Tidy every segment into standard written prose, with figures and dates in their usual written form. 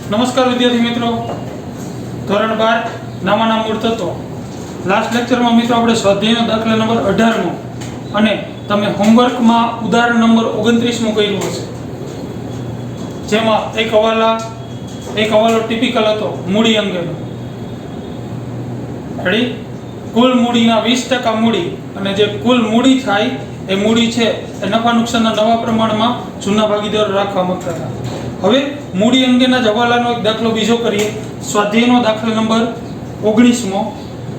નમસ્કાર વિદ્યાર્થી મિત્રો, ધોરણ 12 નામાના મૂળ તત્વો. લાસ્ટ લેક્ચરમાં મિત્રો આપણે સ્વાધ્યાયનો દાખલા નંબર 18મો અને તમે હોમવર્કમાં ઉદાહરણ નંબર 29મો કર્યું હશે, જેમાં એક હવાલો ટિપિકલ હતો મૂડી અંગેનો. રેડી? કુલ મૂડીના 20% મૂડી, અને જે કુલ મૂડી થાય એ મૂડી છે એ નફા નુકસાનના નવા પ્રમાણમાં જૂના ભાગીદારો રાખવા માંગતા હતા. હવે મૂડી અંગેના જ હવાલાનો એક દાખલો બીજો કરીએ. સ્વાધ્યાયનો દાખલા નંબર 19મો,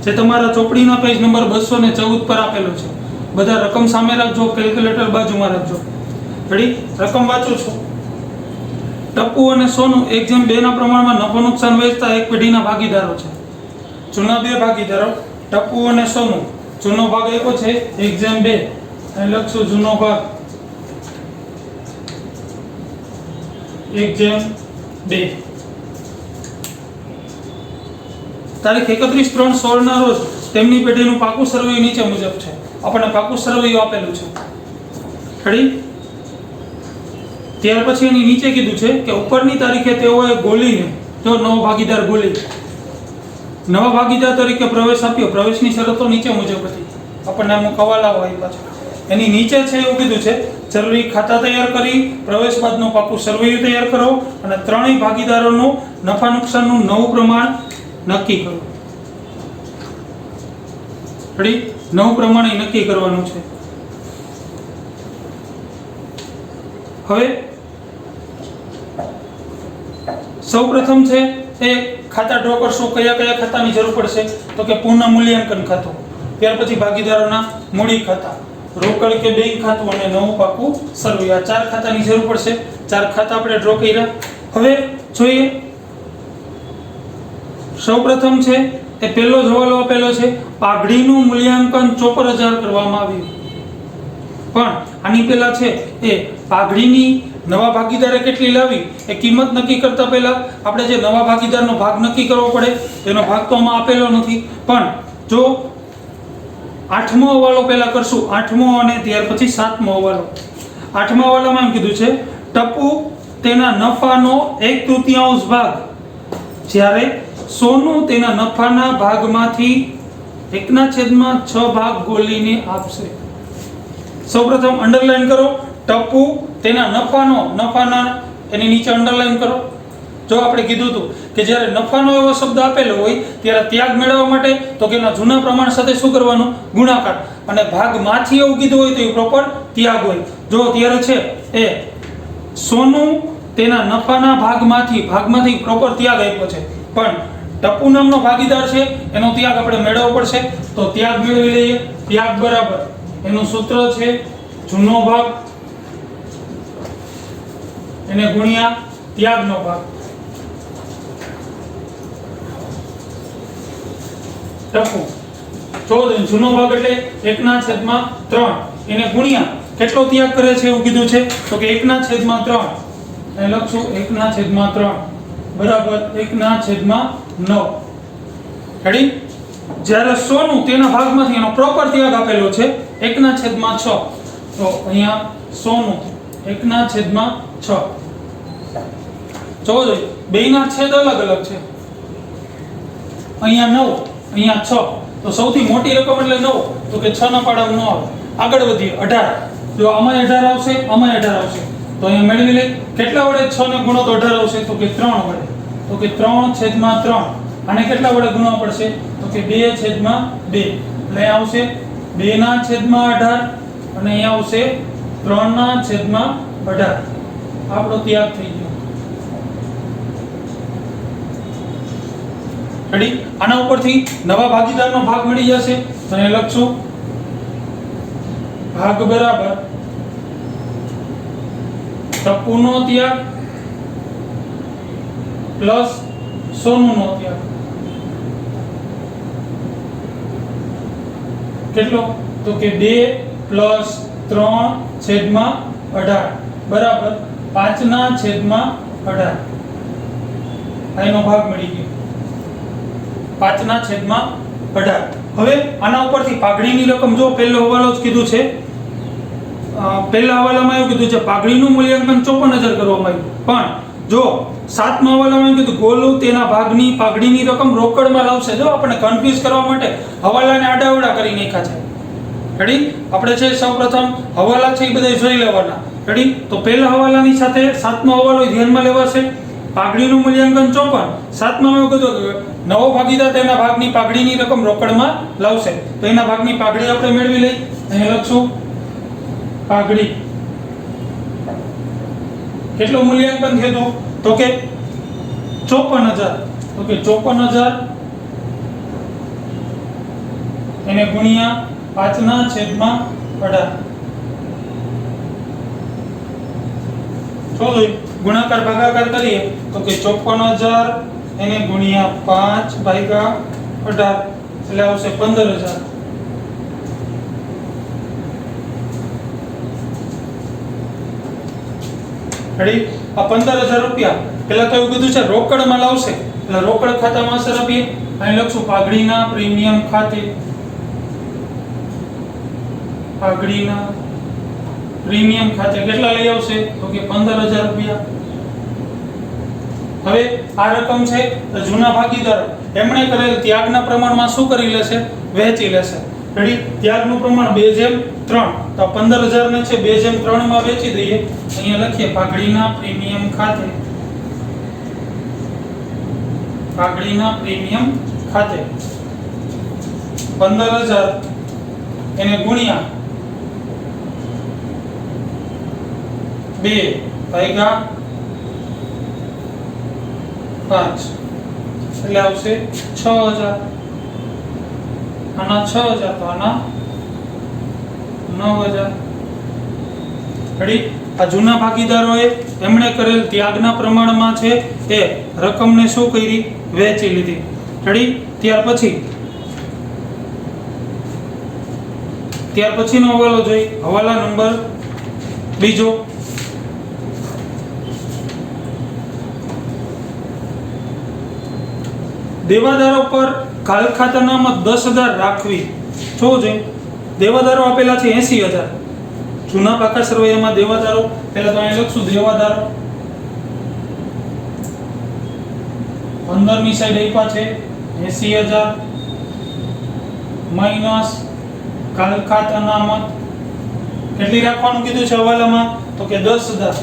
જે તમારા ચોપડીના પેજ નંબર 214 પર આપેલો છે. બધા રકમ સામે રાખજો, કેલ્ક્યુલેટર બાજુમાં રાખજો. રેડી? રકમ વાંચું છું. ટપ્પુ અને સોનુ 1:2 ના પ્રમાણમાં નફો નુકસાન વહેંચતા એક પેઢીના ભાગીદારો છે. જૂના બે ભાગીદારો ટપ્પુ અને સોનુ. જૂનો ભાગ આપ્યો છે 1:2, અહીં લખશું જૂનો ભાગ 1:2. તારીખ 31/3/16 ના રોજ તેમની પેઢીનું પાકું સરવૈયું નીચે મુજબ છે. આપણને પાકું સરવૈયું આપેલું છે. ખરી? ત્યાર પછી એની નીચે કીધું છે કે ઉપરની તારીખે તેઓએ ગોલીને, જો નવો ભાગીદાર ગોલી, નવા ભાગીદાર તરીકે પ્રવેશ આપ્યો. પ્રવેશની શરતો નીચે મુજબ હતી. આપણને અમુક હવાલાઓ આપ્યા છે. એની નીચે છે એવું કીધું છે, જરૂરી ખાતા તૈયાર કરી પ્રવેશ બાદનું પાકું સરવૈયું તૈયાર કરો અને ત્રણેય ભાગીદારોનું નફા નુકસાનનું નવું પ્રમાણ નક્કી કરો. રેડી? નવું પ્રમાણ નક્કી કરવાનું છે. હવે સૌપ્રથમ છે એ ખાતા ડ્રો કરશું. કયા ખાતાની જરૂર પડશે? તો કે પુનઃ મૂલ્યાંકન ખાતું, ત્યાર પછી ભાગીદારોના મૂડી ખાતા, રોકડ કે બેંક ખાતું અને નવું પાકું સરવૈયું. આ 4 ખાતાની જરૂર પડશે. 4 ખાતા આપણે ડ્રો કર્યા. હવે જોઈએ, સૌપ્રથમ છે એ પહેલો જ હવાલો આપેલો છે, પાઘડીનું મૂલ્યાંકન 74,000 કરવામાં આવ્યું. પણ આની પહેલા છે એ પાઘડીની નવા ભાગીદારે કેટલી લાવી એ કિંમત નક્કી કરતા પહેલા આપણે જે નવા ભાગીદારનો ભાગ નક્કી કરવો પડે, એનો ભાગ તો આમાં આપેલો નથી. પણ જો 8મો હવાલો પહેલા કરશું, 8મો અને ત્યાર પછી 7મો હવાલો. 8મા હવાલામાં એમ કીધું છે, ટપ્પુ તેના નફાનો 1/3 ભાગ, જ્યારે સોનુ તેના નફાના ભાગમાંથી 1/6 ભાગ ગોલીને આપશે. સૌપ્રથમ અંડરલાઈન કરો, ટપ્પુ તેના નફાના એની નીચે અંડરલાઈન કરો. જો આપણે કીધું હતું કે જ્યારે નફાનો એવો શબ્દ આપેલો હોય ત્યારે ત્યાગ મેળવવા માટે તો કે એના જૂના પ્રમાણ સાથે શું કરવાનું? ગુણાકાર. અને ભાગમાંથી એવું કીધું હોય તો એ પ્રોપર ત્યાગ હોય. જો ત્યારે છે એ સોનુ તેના નફાના ભાગમાંથી પ્રોપર ત્યાગ આપ્યો છે, પણ ટપ્પુ નામનો ભાગીદાર છે એનો ત્યાગ આપણે મેળવવો પડશે. તો ત્યાગ મેળવી લઈએ. ત્યાગ બરાબર એનું સૂત્ર છે જૂનો ભાગ એને ગુણ્યા ત્યાગનો ભાગ. ટપ્પુ જૂનો ભાગ એટલે 1/3 એને ગુણ્યા કેટલો ત્યાગ કરે છે એવું કીધું છે તો કે 1/3. અહીં લખશું 1/3 બરાબર 1/9. રેડી? જ્યારે સોનુ તેના ભાગમાંથી એનો પ્રોપર ત્યાગ આપેલો છે 1/6. તો અહીંયા સોનુ 1/6. જોજો બેયના છેદ અલગ અલગ છે. અહીંયા 9, અહીંયા 6. તો સૌથી મોટી રકમ એટલે 9, તો કે 6 ના પાડામાં ન આવે. આગળ વધીએ 18. જો આમાં 18 આવશે, આમાં 18 આવશે. તો અહીંયા મેળવી લે. કેટલા વડે 6 ને ગુણો તો 18 આવશે? તો કે 3 વડે. તો કે 3/3. આને કેટલા વડે ગુણવા પડશે? તો કે 2/2. એટલે આવશે 2/18 અને અહીંયા આવશે 3/18. આપણો ત્યાગ થઈ ગયો. રેડી? આના ઉપરથી નવા ભાગીદારનો ભાગ મળી જશે. અને લખશું ભાગ બરાબર ટપ્પુનો ત્યાગ પ્લસ સોનુનો ત્યાગ. કેટલો? તો કે 2 + 3/18 બરાબર 5/18. આનો ભાગ મળી ગયો 5/18. હવે આના ઉપરથી પાઘડીની રકમ, જો પહેલો હવાલો જ કીધું છે, પહેલા હવાલામાં એવું કીધું છે પાઘડીનું મૂલ્યાંકન 54,000 કરવામાં આવ્યું, પણ જો સાતમા હવાલામાં એમ કીધું ગોલું તેના ભાગની પાઘડીની રકમ રોકડમાં લાવશે. જો આપણે કન્ફ્યુઝ કરવા માટે હવાલાને આડાઅવડા કરી નાખ્યા છે. રેડી? આપણે છે સૌપ્રથમ હવાલા છે એ બધા જોઈ લેવાના. રેડી? તો પહેલા હવાલાની સાથે સાતમો હવાલો ધ્યાનમાં લેવાશે. પાઘડીનું મૂલ્યાંકન 54. સાતમામાં એવું કીધું કે નવો ભાગીદાર તેના ભાગની પાઘડીની રકમ રોકડમાં લાવશે. તો એના ભાગની પાઘડી આપણે મેળવી લઈ. અહીંયા લખશું પાઘડી. કેટલું મૂલ્યાંકન થયું તો કે 54,000. તો કે 54,000 એને ગુણ્યા 5/18. ચોલો ગુણાકાર ભાગાકાર કરીએ તો કે 54,000 એને ગુણ્યા 5/18 એટલે આવશે 15,000. રેડી? આ 15,000 રૂપિયા પેલા તો એવું કીધું છે રોકડમાં લાવશે એટલે રોકડ ખાતામાં અસર આપીએ. અહીં લખશું પાઘડીના પ્રીમિયમ ખાતે. પાઘડીના પ્રીમિયમ ખાતે કેટલા લઈ આવશે તો કે 15,000 રૂપિયા. હવે આ રકમ છે તો જૂના ભાગીદારો એમણે કરેલ ત્યાગના પ્રમાણમાં શું કરી લેશે? વહેંચી લેશે. રેડી? ત્યાગનું પ્રમાણ 2:3. તો 15,000 ને છે 2:3 માં વહેંચી દઈએ. અહીંયા લખીએ પાઘડીના પ્રીમિયમ ખાતે. પાઘડીના પ્રીમિયમ ખાતે 15,000 એને ગુણ્યા 2/5 એટલે આવશે 6,000. આના 6,000 તો આના 9,000. રેડી? આ જૂના ભાગીદારોએ એમણે કરેલ ત્યાગના પ્રમાણમાં છે એ રકમને શું કરી? વહેંચી લીધી. રેડી? ત્યાર પછીનો હવાલો જોઈ. હવાલા નંબર બીજો. દેવાદારો પર કાલ ખાતાનામાં 10,000 રાખવી. જોવું જોઈએ. દેવાદારો આપેલા છે 80,000. જૂના પાકા સરવૈયામાં દેવાદારો પહેલા તો અહીં લખશું દેવાદારો 15 ની સાઈડ આપ્યા છે 80,000 માઈનસ કાલ ખાત અનામત કેટલી રાખવાનું કીધું છે હવાલામાં તો કે 10,000.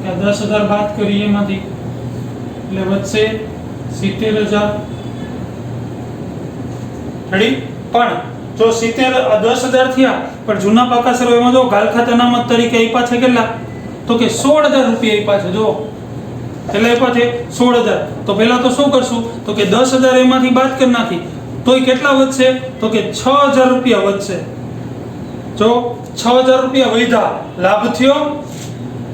કે 10,000 બાદ કરીએ એમાંથી એટલે વધશે 70,000. રેડી? પણ જો 10,000 થયા પણ જૂના પાકા સરવૈયામાં જો ગાલ ખાત અનામત તરીકે આપ્યા છે કેટલા તો કે 16,000 રૂપિયા આપ્યા છે. જો કેટલા આપ્યા છે? 16,000. તો પહેલા તો શું કરશું તો કે 10,000 એમાંથી બાદ કરી નાખી તોય કેટલા વધશે તો કે 6,000 રૂપિયા વધશે. જો 6,000 રૂપિયા વધ્યા લાભ થયો.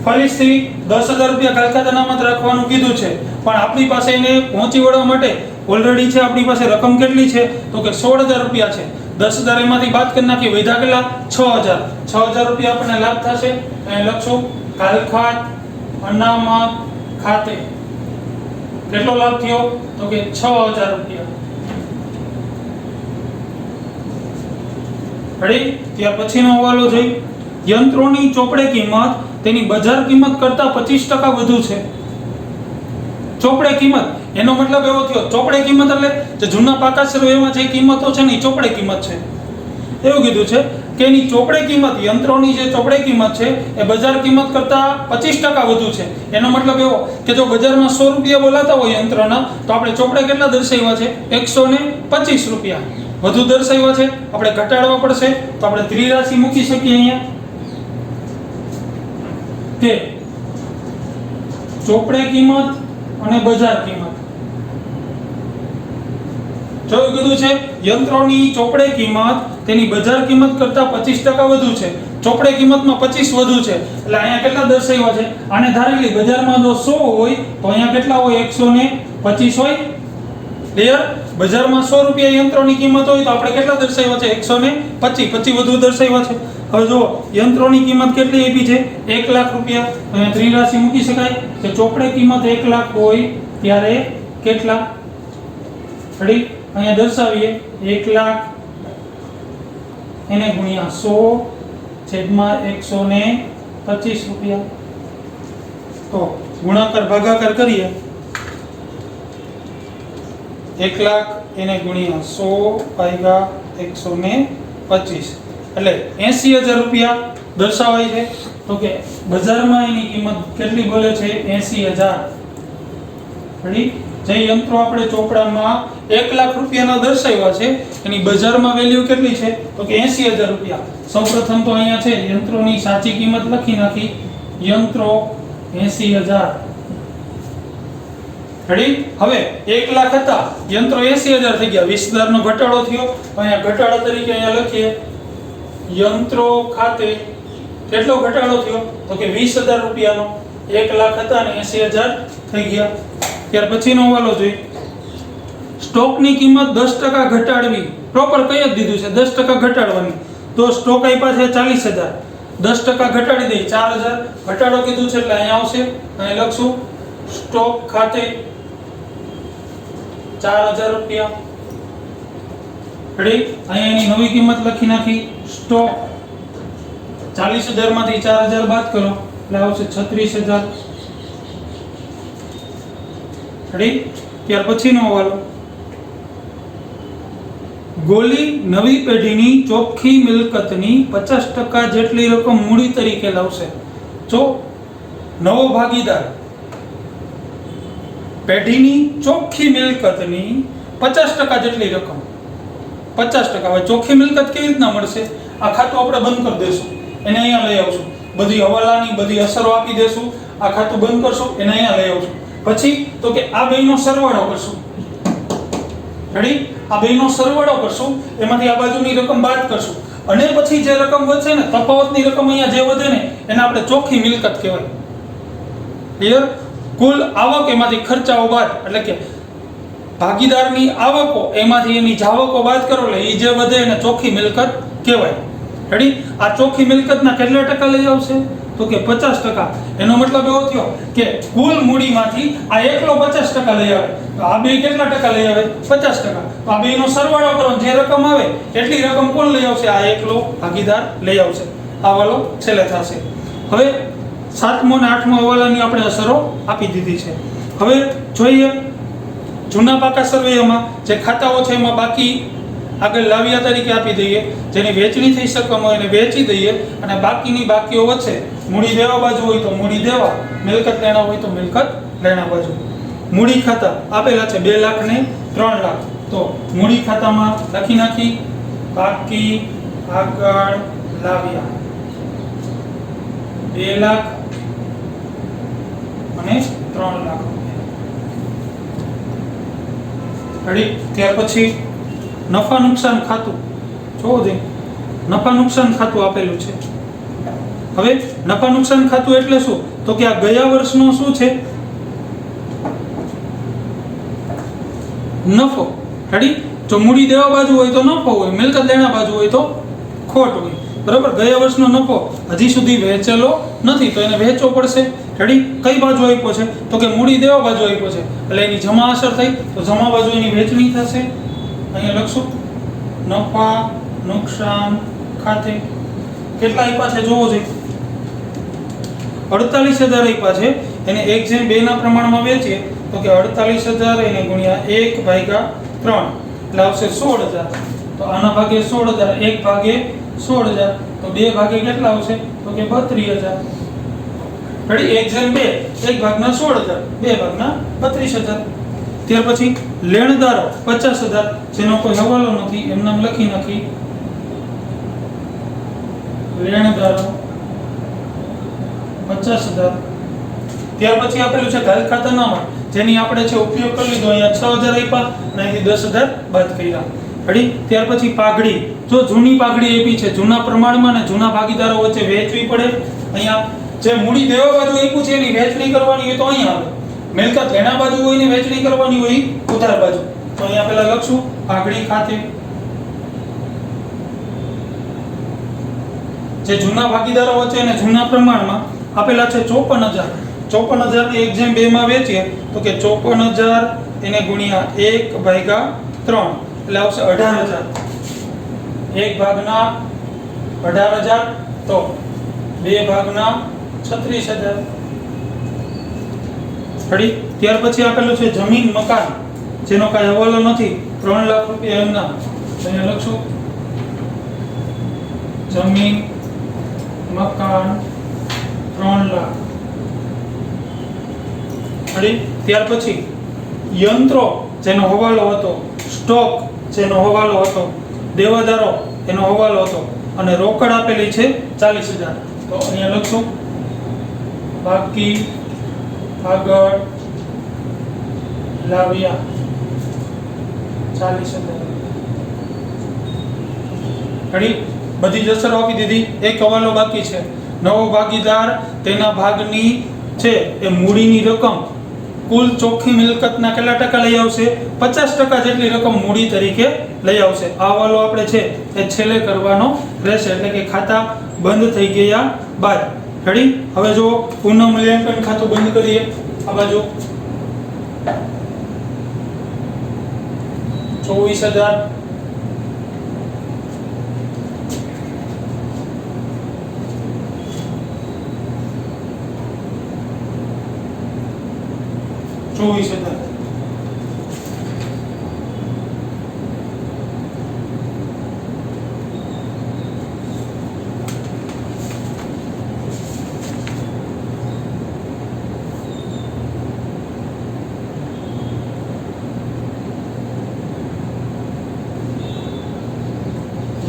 ફરીથી 10,000 રૂપિયા ગાલ ખાત અનામત રાખવાનું કીધું છે પણ આપણી પાસે એને પહોંચી વળવા માટે ઓલરેડી છે આપણી પાસે રકમ કેટલી છે તો કે 16,000 રૂપિયા છે. 10,000 એમાંથી બાદ કરી નાખી વધ્યા કેટલા 6,000. 6,000 રૂપિયા આપણને લાભ થશે. અહીં લખશું કાલ ખાત અનામત ખાતે કેટલો લાભ થયો તો કે 6,000 રૂપિયા. રેડી? ત્યાર પછીનો હવાલો જોઈ. યંત્રોની ચોપડે કિંમત તેની બજાર કિંમત કરતા 25% વધુ છે. ચોપડે કિંમત એનો મતલબ એવો થયો ચોપડે કિંમત એટલે જે જૂના પાકા સરવૈયામાં જે કિંમતો છે ને એ ચોપડે કિંમત છે. એવું કીધું છે કે એની ચોપડે કિંમત યંત્રોની જે ચોપડે કિંમત છે એ બજાર કિંમત કરતા 25% વધુ છે. એનો મતલબ એવો કે જો બજારમાં 100 રૂપિયા બોલાતા હોય યંત્રના તો આપણે ચોપડે કેટલા દર્શાવ્યા છે 125 રૂપિયા વધુ દર્શાવ્યા છે. આપણે ઘટાડવા પડશે તો આપણે ત્રિરાશિ મૂકી શકીએ અહીંયા કે ચોપડે કિંમત અને બજાર કિંમત. જો કીધું છે યંત્રોની ચોપડે કિંમત તેની બજાર કિંમત કરતા 25% વધુ છે. ચોપડે કિંમતમાં 25 વધુ છે એટલે અહીંયા કેટલા દર્શાવ્યા છે આને ધારેલી બજારમાં જો 100 હોય તો અહીંયા કેટલા હોય 125 હોય. ક્લિયર? બજારમાં 100 રૂપિયા યંત્રોની કિંમત હોય તો આપણે કેટલા દર્શાવ્યા છે 125 વધુ દર્શાવ્યા છે. હવે જો યંત્રોની કિંમત કેટલી આપી છે 1 લાખ રૂપિયા. અહીંયા ત્રિરાશિ મૂકી શકાય કે ચોપડે કિંમત 1 લાખ હોય ત્યારે કેટલા. રેડી? અહીંયા દર્શાવીએ 1 લાખ એને ગુણ્યા 100 છેદમાં 125 રૂપિયા. તો ગુણાકાર ભાગાકાર કરીએ 1 લાખ એને ગુણ્યા 100 ભાગ્યા 125 એટલે 80,000 રૂપિયા દર્શાવાય છે. તો કે બજારમાં એની કિંમત કેટલી બોલે છે? 80,000. રેડી? જે યંત્રો આપણે ચોપડામાં 1 લાખ રૂપિયાના દર્શાવ્યા છે એની બજારમાં વેલ્યુ કેટલી છે? તો કે 80,000 રૂપિયા. સૌપ્રથમ તો અહીંયા છે યંત્રોની સાચી કિંમત લખી નાખી. યંત્રો 80,000. રેડી? હવે 1 લાખ હતા, યંત્રો 80,000 થઈ ગયા, 20,000 નો ઘટાડો થયો. અહીંયા ઘટાડા તરીકે અહીંયા લખીએ યંત્રો ખાતે કેટલો ઘટાડો થયો? તો કે 20,000 રૂપિયાનો. 1 લાખ હતા અને 80,000 થઈ ગયા. ત્યાર પછીનો હવાલો જોઈએ. સ્ટોકની કિંમત 10% ઘટાડવી. પ્રોપર કઈ જ દીધું છે 10% ઘટાડવાની. તો સ્ટોક આપ્યા છે 40,000, 10% ઘટાડી દઈએ 4,000. ઘટાડો કીધું છે એટલે અહીંયા આવશે, અહીં લખશું સ્ટોક ખાતે 4,000 રૂપિયા. રેડી? અહીંયા એની નવી કિંમત લખી નાખી. સ્ટોક 40,000 માંથી 4,000 બાદ કરો એટલે આવશે 36,000. રેડી? ત્યાર પછીનો હવાલો. ગોલી નવી પેઢીની ચોખ્ખી મિલકતની 50% જેટલી રકમ મૂડી તરીકે લાવશે. જો નવો ભાગીદાર પેઢીની ચોખ્ખી મિલકતની 50% જેટલી રકમ, 50%. હવે ચોખ્ખી મિલકત કેવી રીતના મળશે? આ ખાતું આપણે બંધ કરી દેશું, એને અહીંયા લઈ આવશું. બધી હવાલાની બધી અસરો આપી દેશું, આ ખાતું બંધ કરશું, એને અહીંયા લઈ આવશું. પછી તો કે આ બેયનો સરવાળો કરશું. રેડી? આ બેયનો સરવાળો કરશું, એમાંથી આ બાજુની રકમ બાદ કરશું અને પછી જે રકમ વધશે ને, તફાવતની રકમ અહીંયા જે વધે ને એને આપણે ચોખ્ખી મિલકત કહેવાય. ક્લિયર? કુલ આવક એમાંથી ખર્ચાઓ બાદ, એટલે કે ભાગીદારની આવકો એમાંથી એની જાવકો બાદ કરો એટલે એ જે વધે એને ચોખ્ખી મિલકત કહેવાય. રેડી? આ ચોખ્ખી મિલકતના કેટલા ટકા લઈ આવશે? તો કે 50%. એનો મતલબ એવો થયો કે કુલ મૂડીમાંથી આ એકલો 50% લઈ આવે, તો આ બે કેટલા ટકા લઈ આવે? 50%. તો આ બેનો સરવાળો કરો, જે રકમ આવે એટલી રકમ કોણ લઈ આવશે? આ એકલો ભાગીદાર લઈ આવશે. આ હવાલો છેલ્લે થશે. હવે 7મો અને 8મો હવાલાની આપણે અસરો આપી દીધી છે. હવે જોઈએ જૂના પાકા સર્વેમાં જે ખાતાઓ છે એમાં બાકી આગળ લાવ્યા તરીકે આપી દઈએ. જેની વેચણી થઈ શકમ હોય એને વેચી દઈએ અને બાકીની બાકીઓ વચ્ચે મૂડી દેવા બાજુ હોય તો મૂડી દેવા, મિલકત લેણા હોય તો મિલકત લેણા બાજુ. મૂડી ખાતા આપેલા છે 2 લાખ ને 3 લાખ. તો મૂડી ખાતામાં લખી નાખી બાકી આગળ લાવ્યા 2 લાખ અને 3 લાખ. રેડી? ત્યાર પછી નફા નુકસાન ખાતું જોવો જોઈએ. નફા નુકસાન ખાતું આપેલું છે. હવે નફા નુકસાન ખાતું એટલે શું? તો કે આ ગયા વર્ષનો શું છે? નફો. રેડી? જો મૂડી દેવા બાજુ હોય તો નફો હોય, મિલકત લેણા બાજુ હોય તો ખોટ હોય. બરાબર? ગયા વર્ષનો નફો હજી સુધી વહેંચેલો નથી તો એને વહેંચવો પડશે. રેડી? કઈ બાજુ આપ્યો છે? તો કે મૂડી દેવા બાજુ આપ્યો છે એટલે એની જમા અસર થઈ તો જમા બાજુ એની વહેંચણી થશે. અહીંયા લખશું નફા નુકસાન ખાતે કેટલા આપ્યા છે જોવો જોઈએ. 48,000 આપ્યા છે, એને 1/2 ના પ્રમાણમાં વેચીએ તો કે 48,000 એને ગુણ્યા 1/3 એટલે આવશે 16,000. તો આના ભાગે 16,000, 1 ભાગે 16,000 તો 2 ભાગે કેટલા આવશે? તો કે 32,000. રેડી? 1/2, 1 ભાગના 16,000, 2 ભાગના 32,000. ત્યાર પછી લેણદારો 50,000 જેનો કોઈ હવાલો નથી એમ નામ લખી નાખી લેણદારો 50,000. ત્યાર પછી આપેલું છે ઘાલ ખાતા નામા જેની આપણે છે ઉપયોગ કરી લીધો. અહીંયા 6,000 આપ્યા અને અહીંથી 10,000 બાદ કર્યા. રેડી? ત્યાર પછી પાઘડી. જો જૂની પાઘડી આપી છે, જૂના પ્રમાણમાં ને જૂના ભાગીદારો વચ્ચે વેચવી પડે. અહીંયા જે મૂડી દેવા બાજુ આપ્યું છે એની વેચણી કરવાની હોય તો અહીંયા આવે. મિલકત લેણા બાજુ હોય ને વેચણી કરવાની હોય ઉધાર બાજુ તો અહીંયા પહેલા લખશું પાઘડી ખાતે. જે જૂના ભાગીદારો વચ્ચે અને જૂના પ્રમાણમાં આપેલા છે 54,000. 54,000 ને 1/2 માં વેચીએ તો કે 54,000 એને ગુણ્યા 1/3 એટલે આવશે 18,000. 1 ભાગના 18,000 તો 2 ભાગના 36,000. રેડી? ત્યાર પછી આપેલું છે જમીન મકાન, જેનો કાંઈ હવાલો નથી, 3 લાખ રૂપિયા એમના. અહીંયા લખશું જમીન મકાન 3 લાખ. રેડી? ત્યાર પછી યંત્રો જેનો હવાલો હતો, સ્ટોક જેનો હવાલો હતો, દેવાદારો એનો હવાલો હતો અને રોકડ આપેલી છે 40,000. તો અહીંયા લખશું બાકી આગળ લાવ્યા 40,000. રેડી? બધી જ અસરો આપી દીધી. એક હવાલો બાકી છે. નવો ભાગીદાર તેના ભાગની છે એ મૂડીની રકમ કુલ ચોખ્ખી મિલકતના કેટલા ટકા લઈ આવશે? 50% જેટલી રકમ મૂડી તરીકે લઈ આવશે. આ હવાલો આપણે છે એ છેલ્લે કરવાનો રહેશે, એટલે કે ખાતા બંધ થઈ ગયા બાદ. રેડી? હવે જો પુનઃ મૂલ્યાંકન ખાતું બંધ કરીએ. આ બાજુ 24,000 24,000.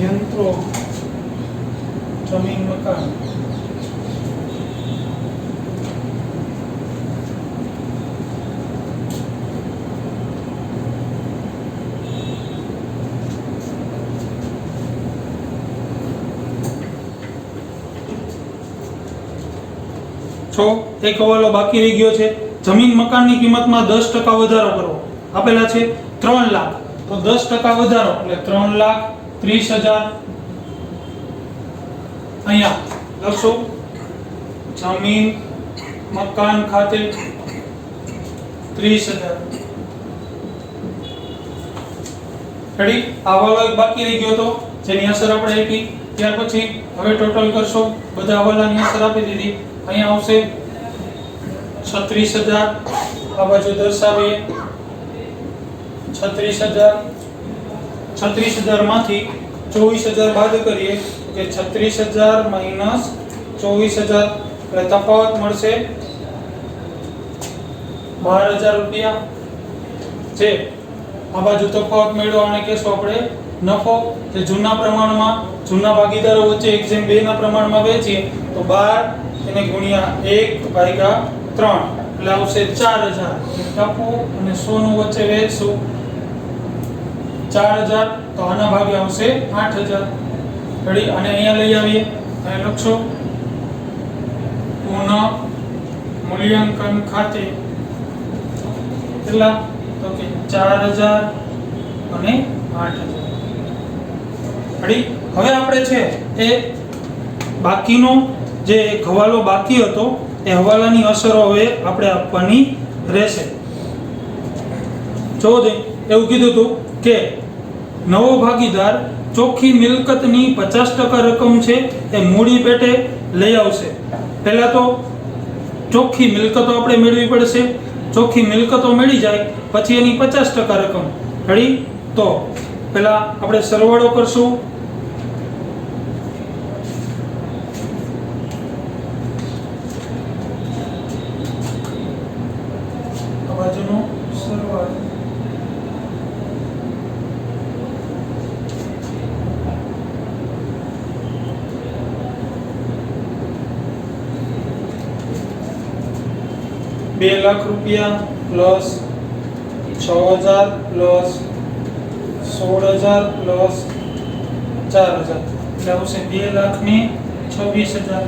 યંત્રો જમીન મકાન એક હવાલો બાકી રહી ગયો છે. જમીન મકાનની કિંમતમાં 10% વધારો કરો. આપેલા છે 3 લાખ, તો 10% વધારો એટલે 3,30,000. અહીંયા લખશો જમીન મકાન ખાતે 30,000. રેડી? આ હવાલો એક બાકી રહી ગયો હતો જેની અસર આપણે આપી. ત્યાર પછી હવે ટોટલ કરશો, બધા હવાલાની અસર આપી દીધી. અહીંયા આવશે 36,000. આ બાજુ દર્શાવીએ 36,000. 36,000 માંથી 24,000 બાદ કરીએ તો કે 36,000 માઈનસ 24,000 એટલે તફાવત મળશે 12,000 રૂપિયા. જે આ બાજુ તફાવત મેળવો અને કહેશો આપણે નફો. જે જૂના પ્રમાણમાં જૂના ભાગીદારો વચ્ચે 1:2 ના પ્રમાણમાં વેચીએ તો 12 એને ગુણ્યા 1/3 એટલે આવશે 4,000. ટપુ અને સોનું વચ્ચે વેચશું 4,000 તો આના ભાગે આવશે 8,000. રેડી? અને અહીંયા લઈ આવીએ અને લખશો પુનઃ મૂલ્યાંકન ખાતે કેટલા? તો કે 4,000 અને 8,000. રેડી? હવે આપણે છે એ બાકીનો જે એક હવાલો બાકી હતો એ હવાલાની અસરો હવે આપણે આપવાની રહેશે. જો એવું કીધું હતું કે નવો ભાગીદાર ચોખ્ખી મિલકતની 50% રકમ છે એ મૂડી પેટે લઈ આવશે. પહેલા તો ચોખ્ખી મિલકતો આપણે મેળવી પડશે. ચોખ્ખી મિલકતો મળી જાય પછી એની 50% રકમ. રેડી? તો પહેલા આપણે સરવાળો કરશું. બાજુનો સરવાળો 2 લાખ રૂપિયા પ્લસ 6,000 પ્લસ 16,000 પ્લસ 4,000 એટલે આવશે 2,26,000.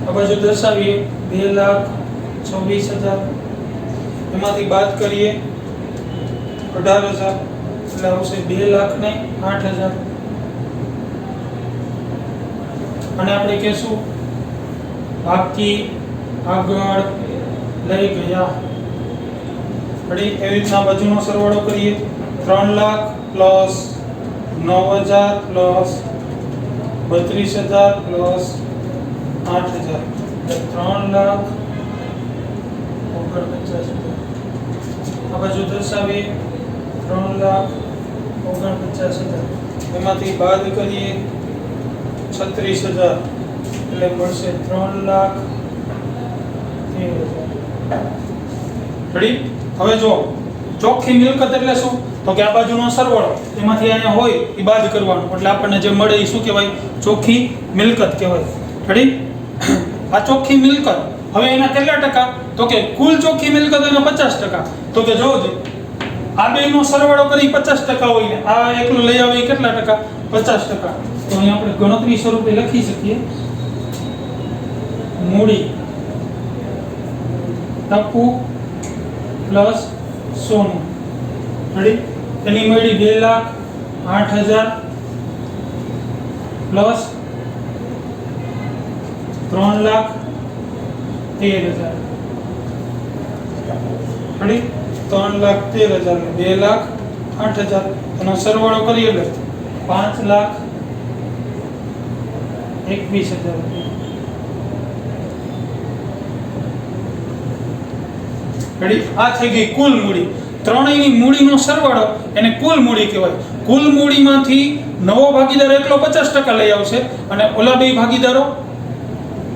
આ બાજુ દર્શાવીએ 2,26,000. એમાંથી બાદ કરીએ 18,000 એટલે આવશે 2,08,000. અને આપણે કહેશું બાકી આગળ લઈ ગયા. એવી રીતના બાજુનો સરવાળો કરીએ 3 લાખ પ્લસ 9,000 પ્લસ 32,000 પ્લસ 8,000 3,49,000 આ બાજુ દર્શાવીએ 3,49,000 એમાંથી બાદ કરીએ 36,000 એટલે મળશે 3,13,000 રેડી હવે જો ચોખ્ખી મિલકત એટલે શું તો કે આ બાજુનો સરવાળો એમાંથી અહીંયા હોય એ બાદ કરવાનો એટલે આપણને જે મળે એ શું કહેવાય ચોખ્ખી મિલકત કહેવાય રેડી આ ચોખ્ખી મિલકત હવે એના કેટલા ટકા તો કે કુલ ચોખ્ખી મિલકત એના 50% તો કે જોજો આ બેનો સરવાળો કરી 50% હોય ને આ એકલું લઈ આવે કેટલા ટકા 50% તો અહીં આપણે ગણતરી સ્વરૂપે લખી શકીએ મૂડી ટપુ પ્લસ સોનું રેડી એની મળી 2,08,000 પ્લસ 3,13,000 રેડી 3,13,000 2,08,000 એનો સરવાળો કરીએ એટલે 5,21,000 રેડી આ થઈ ગઈ કુલ મૂડી ત્રણેયની મૂડીનો સરવાળો એને કુલ મૂડી કહેવાય કુલ મૂડીમાંથી નવો ભાગીદાર એકલો 50% લઈ આવશે અને ઓલા બે ભાગીદારો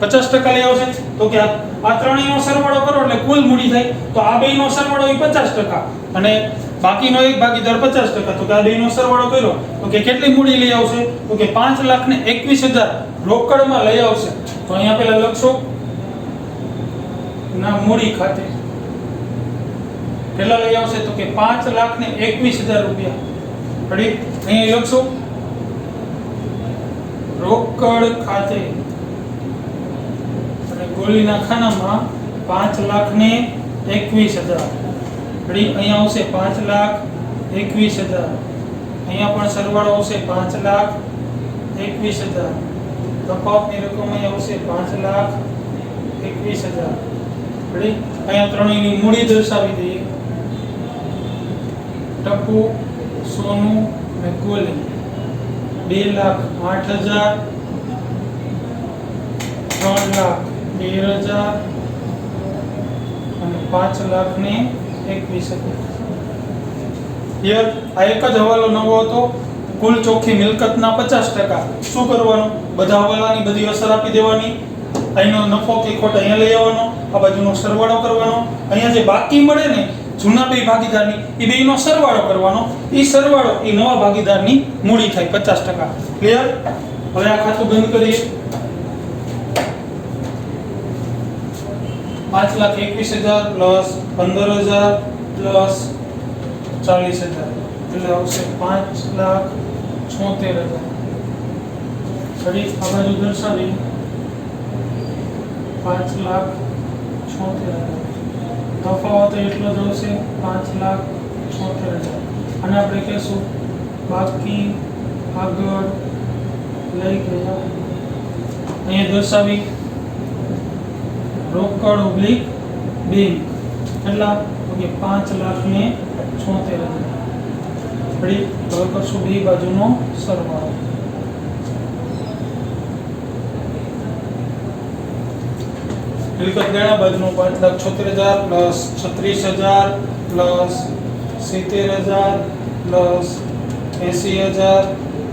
50% લઈ આવશે તો કે આ ત્રણેયનો સરવાળો કરો એટલે કુલ મૂડી થાય તો આ બેનો સરવાળો એ 50% અને બાકીનો એક ભાગીદાર 50% તો કે આ બેનો સરવાળો કર્યો તો કે કેટલી મૂડી લઈ આવશે તો કે 5,21,000 રોકડમાં લઈ આવશે તો અહીંયા પહેલા લખશો ના મૂડી ખાતે કેટલા લઈ આવશે તો કે 5,21,000 રૂપિયા રેડી અહીં લખશો રોકડ ખાતે અને ગોળીના ખાનામાં 5,21,000 રેડી અહીંયા આવશે 5,21,000 અહીંયા પણ સરવાળો આવશે 5,21,000 તફાવતની રકમ અહીંયા આવશે 5,21,000 રેડી અહીંયા ત્રણેયની મૂડી દર્શાવી દઈએ ટપુ સોનું અને ગોલી 2,08,000 3,13,000 અને 5,21,000 યર આ એક જ હવાલો નવો હતો કુલ ચોખ્ખી મિલકતના 50% શું કરવાનું બધા હવાલાની બધી અસર આપી દેવાની અહીંનો નફો કે ખોટ અહીંયા લઈ આવવાનો આ બાજુનો સરવાળો કરવાનો અહીંયા જે બાકી મળે ને જૂના બે ભાગીદારની એ બેનો સરવાળો કરવાનો એ સરવાળો એ નવા ભાગીદારની મૂડી થાય 50% ક્લિયર હવે આ ખાતું બંધ કરીએ 5,21,000 પ્લસ 15,000 પ્લસ 40,000 એટલે આવશે 5,76,000 ફરી આ બાજુ દર્શાવી 5,76,000 તફાવત એટલો જ આવશે 5,76,000 અને આપણે કહેશું બાકી આગળ લઈ ગયા અહીંયા દર્શાવી રોકડ ઓબ્લિક બેંક એટલા તો કે 5,76,000 ફરી હવે કરશું બે બાજુનો સરવાળો મિલકત ગણ્યા બાજુનો 5,76,000 પ્લસ 36,000 પ્લસ 70,000 પ્લસ 80,000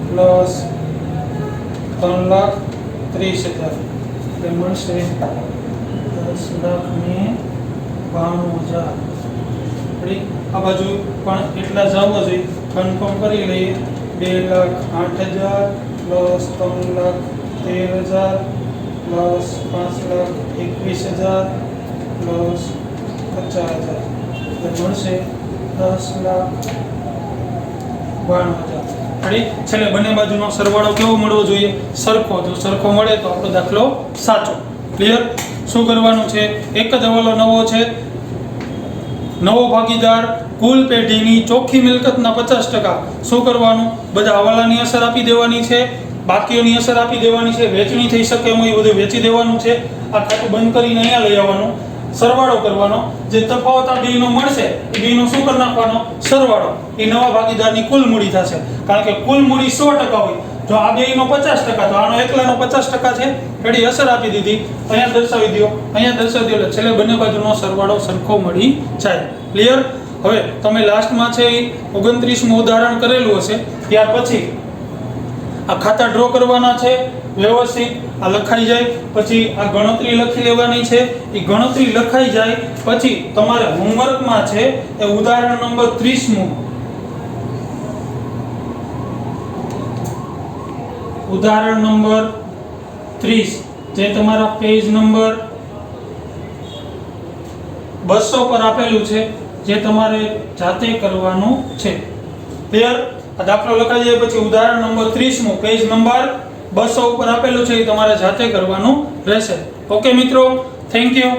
પ્લસ 3,30,000 એટલે મળશે 10,92,000 આ બાજુ પણ એટલા જ આવવા જોઈએ કન્ફર્મ કરી લઈએ 2,08,000 પ્લસ 3,13,000 પ્લસ 5,21,000 પ્લસ 50,000 એટલે મળશે 10,92,000 છેલ્લે બંને બાજુનો સરવાળો કેવો મળવો જોઈએ સરખો જો સરખો મળે તો આપણો દાખલો સાચો ક્લિયર શું કરવાનું છે એક જ હવાલો નવો છે નવો ભાગીદાર કુલ પેઢીની ચોખ્ખી મિલકતના 50% શું કરવાનું બધા હવાલાની અસર આપી દેવાની છે બાકીઓની અસર આપી દેવાની છે વેચણી થઈ શકે એમ એ બધું વેચી દેવાનું છે આ ખાતું બંધ કરીને અહીંયા લઈ આવવાનું સરવાળો કરવાનો જે તફાવત આ બેનો મળશે એ બેનો શું કરી નાખવાનો સરવાળો એ નવા ભાગીદારની કુલ મૂડી થશે કારણ કે કુલ મૂડી 100% હોય જો આ બેયનો 50% તો આનો એકલાનો 50% છે. ઘડી અસર આપી દીધી, અહીંયા દર્શાવી દો, અહીંયા દર્શાવી દો, એટલે છેલ્લે બંને બાજુનો સરવાળો સરખો મળી જાય. ક્લિયર? હવે તમે લાસ્ટમાં છે એ 29મું ઉદાહરણ કરેલું હશે, ત્યાર પછી આ ખાતા ડ્રો કરવાના છે વ્યવસ્થિત, આ લખાઈ જાય પછી આ ગણતરી લખી લેવાની છે. એ ગણતરી લખાઈ જાય પછી તમારે હોમવર્કમાં છે એ ઉદાહરણ નંબર 30મું, ઉદાહરણ નંબર 30 જે તમારા પેજ નંબર 200 પર આપેલું છે, જે તમારે જાતે કરવાનું છે. ક્લિયર? આ દાખલો લખાઈ જાય પછી ઉદાહરણ નંબર 30મું પેજ નંબર 200 ઉપર આપેલું છે, એ તમારે જાતે કરવાનું રહેશે. ઓકે મિત્રો, થેન્ક યુ.